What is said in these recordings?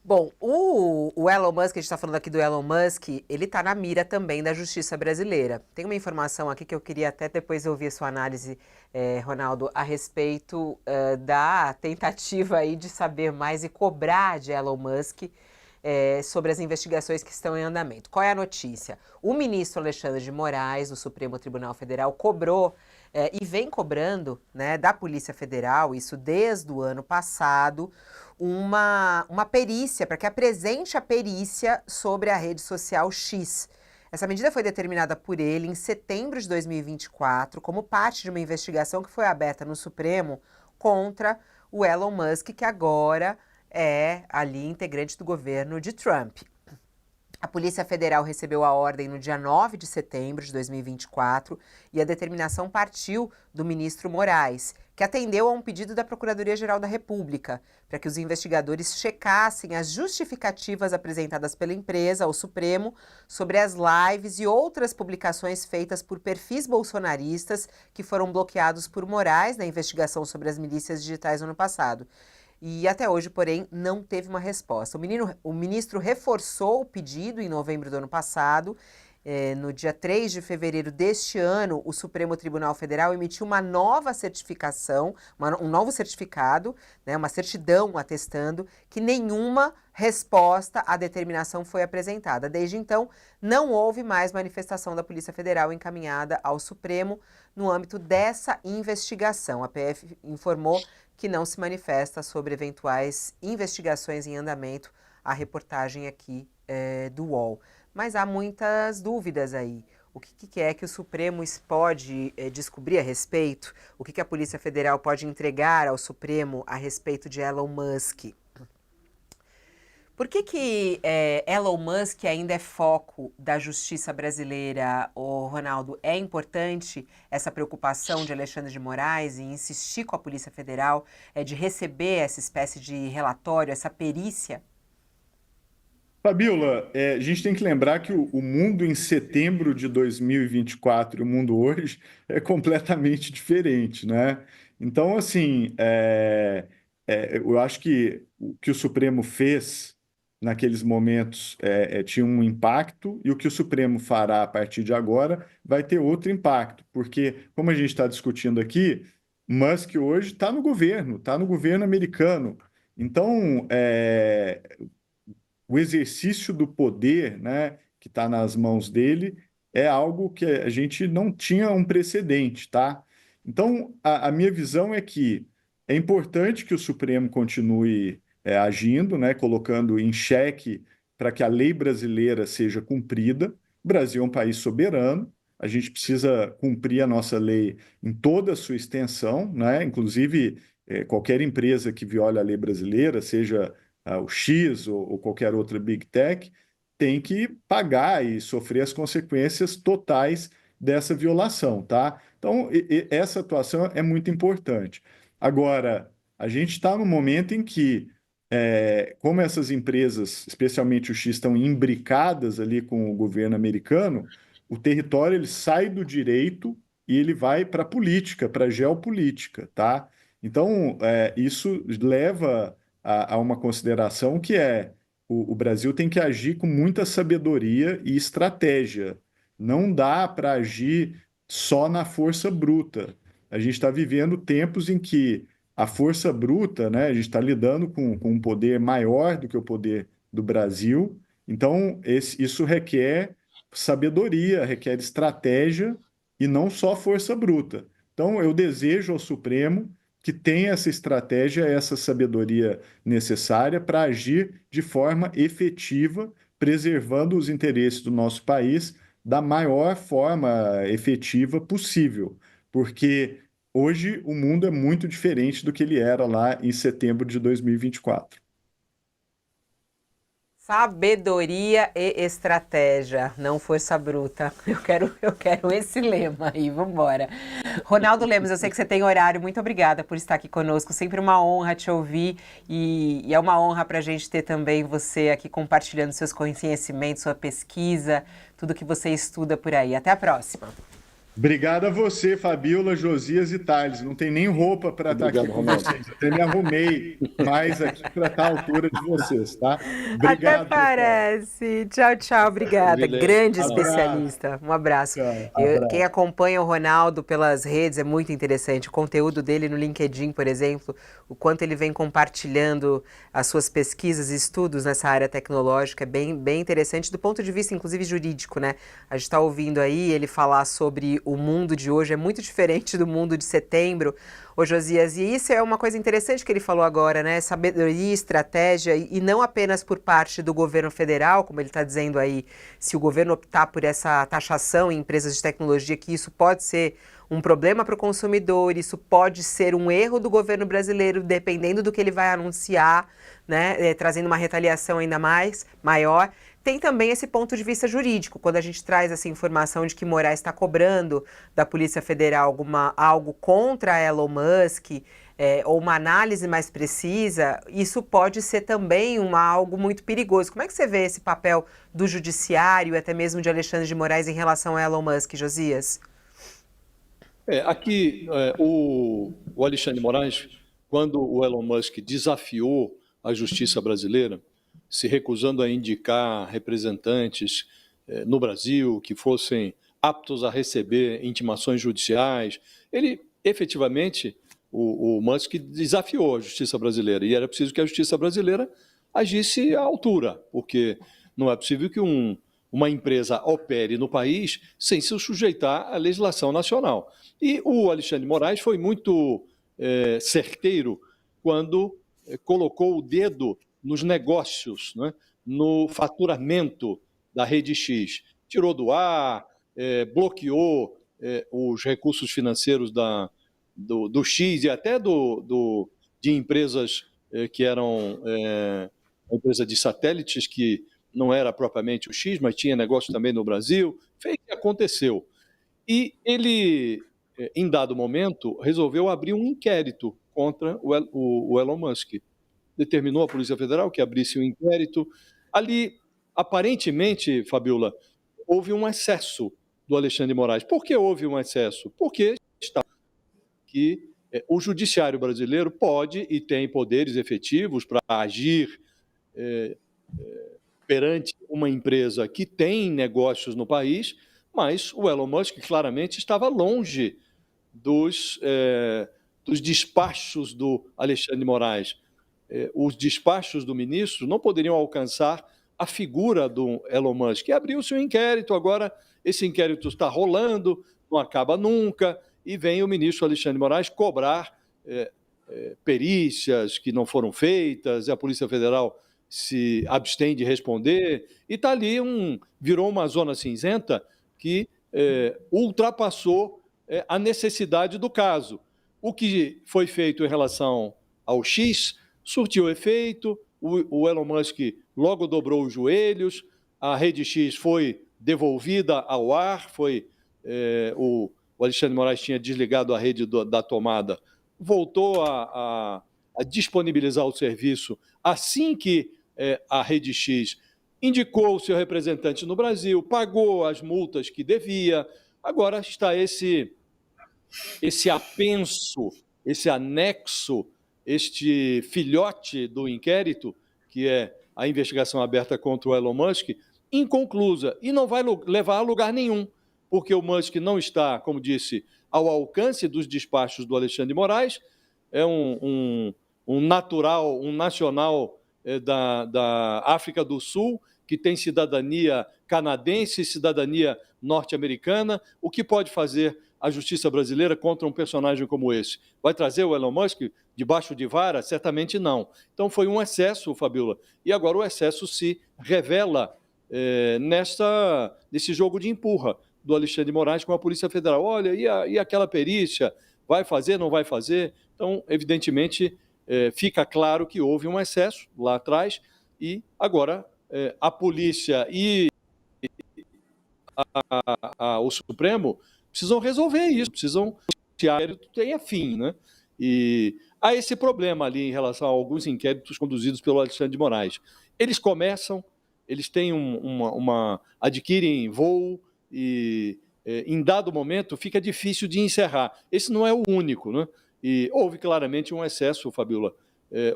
Bom, o Elon Musk, a gente está falando aqui do Elon Musk, ele está na mira também da justiça brasileira. Tem uma informação aqui que eu queria até depois ouvir a sua análise, Ronaldo, a respeito da tentativa aí de saber mais e cobrar de Elon Musk sobre as investigações que estão em andamento. Qual é a notícia? O ministro Alexandre de Moraes, do Supremo Tribunal Federal, cobrou e vem cobrando, né, da Polícia Federal, isso desde o ano passado, uma perícia, para que apresente a perícia sobre a rede social X. Essa medida foi determinada por ele em setembro de 2024, como parte de uma investigação que foi aberta no Supremo contra o Elon Musk, que agora é ali integrante do governo de Trump. A Polícia Federal recebeu a ordem no dia 9 de setembro de 2024 e a determinação partiu do ministro Moraes, que atendeu a um pedido da Procuradoria-Geral da República para que os investigadores checassem as justificativas apresentadas pela empresa ao Supremo sobre as lives e outras publicações feitas por perfis bolsonaristas que foram bloqueados por Moraes na investigação sobre as milícias digitais no ano passado. E até hoje, porém, não teve uma resposta. O ministro reforçou o pedido em novembro do ano passado. No dia 3 de fevereiro deste ano, o Supremo Tribunal Federal emitiu uma nova certificação, um novo certificado, né, uma certidão atestando que nenhuma resposta à determinação foi apresentada. Desde então, não houve mais manifestação da Polícia Federal encaminhada ao Supremo no âmbito dessa investigação. A PF informou que não se manifesta sobre eventuais investigações em andamento, a reportagem aqui do UOL. Mas há muitas dúvidas aí. O que é que o Supremo pode descobrir a respeito? O que a Polícia Federal pode entregar ao Supremo a respeito de Elon Musk? Por que Elon Musk ainda é foco da justiça brasileira, Ronaldo? É importante essa preocupação de Alexandre de Moraes em insistir com a Polícia Federal de receber essa espécie de relatório, essa perícia? Fabiola, a gente tem que lembrar que o mundo em setembro de 2024 e o mundo hoje é completamente diferente, né? Então, assim, eu acho que o que o Supremo fez naqueles momentos tinha um impacto e o que o Supremo fará a partir de agora vai ter outro impacto, porque, como a gente está discutindo aqui, Musk hoje está no governo americano. Então, o exercício do poder, né, que está nas mãos dele, é algo que a gente não tinha um precedente, tá? Então, a minha visão é que é importante que o Supremo continue agindo, né, colocando em xeque para que a lei brasileira seja cumprida. O Brasil é um país soberano, a gente precisa cumprir a nossa lei em toda a sua extensão, né? Inclusive, qualquer empresa que viole a lei brasileira, seja o X ou qualquer outra Big Tech, tem que pagar e sofrer as consequências totais dessa violação, tá? Então, essa atuação é muito importante. Agora, a gente está no momento em que, como essas empresas, especialmente o X, estão imbricadas ali com o governo americano, o território ele sai do direito e ele vai para a política, para a geopolítica, tá? Então, isso leva a uma consideração que o Brasil tem que agir com muita sabedoria e estratégia. Não dá para agir só na força bruta. A gente está vivendo tempos em que a força bruta, né, a gente está lidando com um poder maior do que o poder do Brasil. Então, isso requer sabedoria, requer estratégia e não só força bruta. Então, eu desejo ao Supremo que tenha essa estratégia, essa sabedoria necessária para agir de forma efetiva, preservando os interesses do nosso país da maior forma efetiva possível, porque hoje o mundo é muito diferente do que ele era lá em setembro de 2024. Sabedoria e estratégia, não força bruta. Eu quero esse lema aí, vambora. Ronaldo Lemos, eu sei que você tem horário, muito obrigada por estar aqui conosco, sempre uma honra te ouvir e é uma honra para a gente ter também você aqui compartilhando seus conhecimentos, sua pesquisa, tudo que você estuda por aí. Até a próxima. Obrigado a você, Fabiola, Josias e Thales. Não tem nem roupa para estar aqui Obrigado, com Ronaldo. vocês. Até me arrumei mais aqui para estar à altura de vocês, tá? Até Obrigado, pessoal. parece. Tchau, tchau. Obrigada. Vilene, Grande Abraço. especialista. Um abraço. Tchau. Quem Abraço. acompanha o Ronaldo pelas redes é muito interessante. O conteúdo dele no LinkedIn, por exemplo, o quanto ele vem compartilhando as suas pesquisas e estudos nessa área tecnológica é bem interessante do ponto de vista, inclusive, jurídico, né? A gente está ouvindo aí ele falar sobre o mundo de hoje, é muito diferente do mundo de setembro. Ô Josias, e isso é uma coisa interessante que ele falou agora, né? Sabedoria, estratégia, e não apenas por parte do governo federal, como ele está dizendo aí, se o governo optar por essa taxação em empresas de tecnologia, que isso pode ser um problema para o consumidor, isso pode ser um erro do governo brasileiro, dependendo do que ele vai anunciar, né? Trazendo uma retaliação ainda mais maior. Tem também esse ponto de vista jurídico, quando a gente traz essa informação de que Moraes está cobrando da Polícia Federal algo contra a Elon Musk, ou uma análise mais precisa, isso pode ser também algo muito perigoso. Como é que você vê esse papel do judiciário, até mesmo de Alexandre de Moraes, em relação a Elon Musk, Josias? Aqui, o Alexandre de Moraes, quando o Elon Musk desafiou a justiça brasileira, se recusando a indicar representantes no Brasil que fossem aptos a receber intimações judiciais, ele efetivamente, o Musk desafiou a justiça brasileira, e era preciso que a justiça brasileira agisse à altura, porque não é possível que uma empresa opere no país sem se sujeitar à legislação nacional. E o Alexandre de Moraes foi muito certeiro quando colocou o dedo nos negócios, né, no faturamento da Rede X. Tirou do ar, bloqueou os recursos financeiros do X e até de empresas que eram uma empresa de satélites que não era propriamente o X, mas tinha negócio também no Brasil. Fez o que aconteceu. E ele, em dado momento, resolveu abrir um inquérito contra o Elon Musk. Determinou a Polícia Federal que abrisse um inquérito. Ali, aparentemente, Fabiola, houve um excesso do Alexandre de Moraes. Por que houve um excesso? Porque está que o judiciário brasileiro pode e tem poderes efetivos para agir perante uma empresa que tem negócios no país, mas o Elon Musk claramente estava longe dos despachos do Alexandre de Moraes. Os despachos do ministro não poderiam alcançar a figura do Elon Musk. E abriu-se um inquérito, agora esse inquérito está rolando, não acaba nunca, e vem o ministro Alexandre de Moraes cobrar perícias que não foram feitas, e a Polícia Federal se abstém de responder, e está ali, virou uma zona cinzenta que ultrapassou a necessidade do caso. O que foi feito em relação ao X surtiu efeito, o Elon Musk logo dobrou os joelhos, a Rede X foi devolvida ao ar, o Alexandre de Moraes tinha desligado a rede da tomada, voltou a disponibilizar o serviço assim que a Rede X indicou o seu representante no Brasil, pagou as multas que devia, agora está esse apenso, esse anexo, este filhote do inquérito, que é a investigação aberta contra o Elon Musk, inconclusa e não vai levar a lugar nenhum, porque o Musk não está, como disse, ao alcance dos despachos do Alexandre de Moraes, é um natural, um nacional da África do Sul, que tem cidadania canadense e cidadania norte-americana. O que pode fazer a justiça brasileira contra um personagem como esse? Vai trazer o Elon Musk debaixo de vara? Certamente não. Então foi um excesso, Fabiola, e agora o excesso se revela nesse jogo de empurra do Alexandre de Moraes com a Polícia Federal. Olha, e aquela perícia? Vai fazer, não vai fazer? Então, evidentemente, fica claro que houve um excesso lá atrás e agora a polícia e o Supremo precisam resolver isso, precisam que o inquérito tenha fim, né? E há esse problema ali em relação a alguns inquéritos conduzidos pelo Alexandre de Moraes. Eles começam, eles têm adquirem voo e em dado momento, fica difícil de encerrar. Esse não é o único, né? E houve claramente um excesso, Fabiola.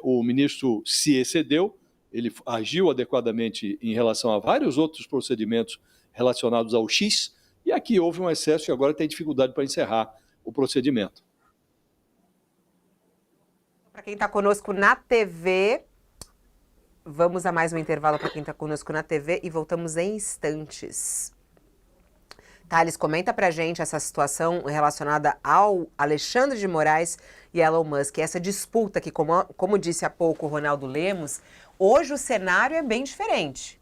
O ministro se excedeu, ele agiu adequadamente em relação a vários outros procedimentos relacionados ao X, e aqui houve um excesso e agora tem dificuldade para encerrar o procedimento. Para quem está conosco na TV, vamos a mais um intervalo para quem está conosco na TV e voltamos em instantes. Thales, comenta pra gente essa situação relacionada ao Alexandre de Moraes e Elon Musk. Essa disputa que, como disse há pouco o Ronaldo Lemos, hoje o cenário é bem diferente.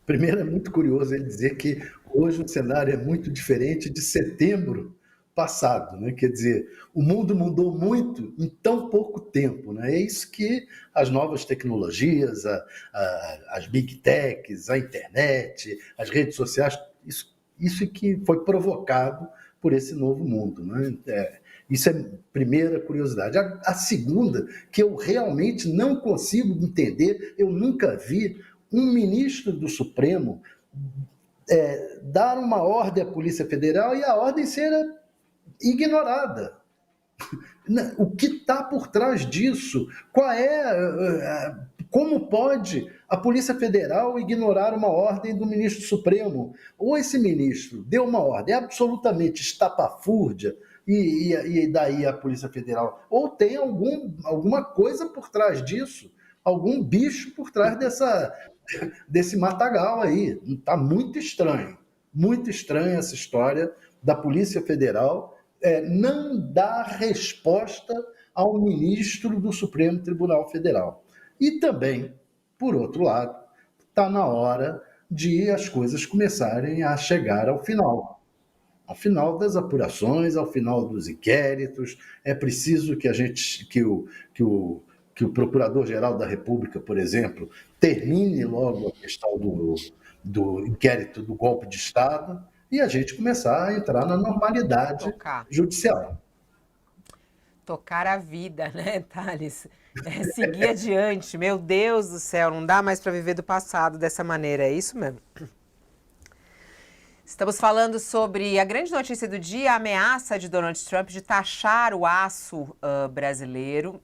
Primeiro é muito curioso ele dizer que hoje o cenário é muito diferente de setembro passado, né? Quer dizer, o mundo mudou muito em tão pouco tempo, né? É isso que as novas tecnologias, as big techs, a internet, as redes sociais, isso que foi provocado por esse novo mundo, né? Isso é a primeira curiosidade. A segunda, que eu realmente não consigo entender, eu nunca vi um ministro do Supremo dar uma ordem à Polícia Federal e a ordem ser ignorada. O que está por trás disso? Como pode a Polícia Federal ignorar uma ordem do ministro Supremo? Ou esse ministro deu uma ordem absolutamente estapafúrdia e daí a Polícia Federal? Ou tem alguma coisa por trás disso? Algum bicho por trás desse matagal aí? Está muito estranha essa história da Polícia Federal não dar resposta ao ministro do Supremo Tribunal Federal. E também, por outro lado, está na hora de as coisas começarem a chegar ao final das apurações, ao final dos inquéritos. É preciso que o Procurador-Geral da República, por exemplo, termine logo a questão do inquérito do golpe de Estado e a gente começar a entrar na normalidade judicial. Tocar a vida, né, Thales? Seguir adiante. Meu Deus do céu, não dá mais para viver do passado dessa maneira, é isso mesmo? Estamos falando sobre a grande notícia do dia, a ameaça de Donald Trump de taxar o aço brasileiro.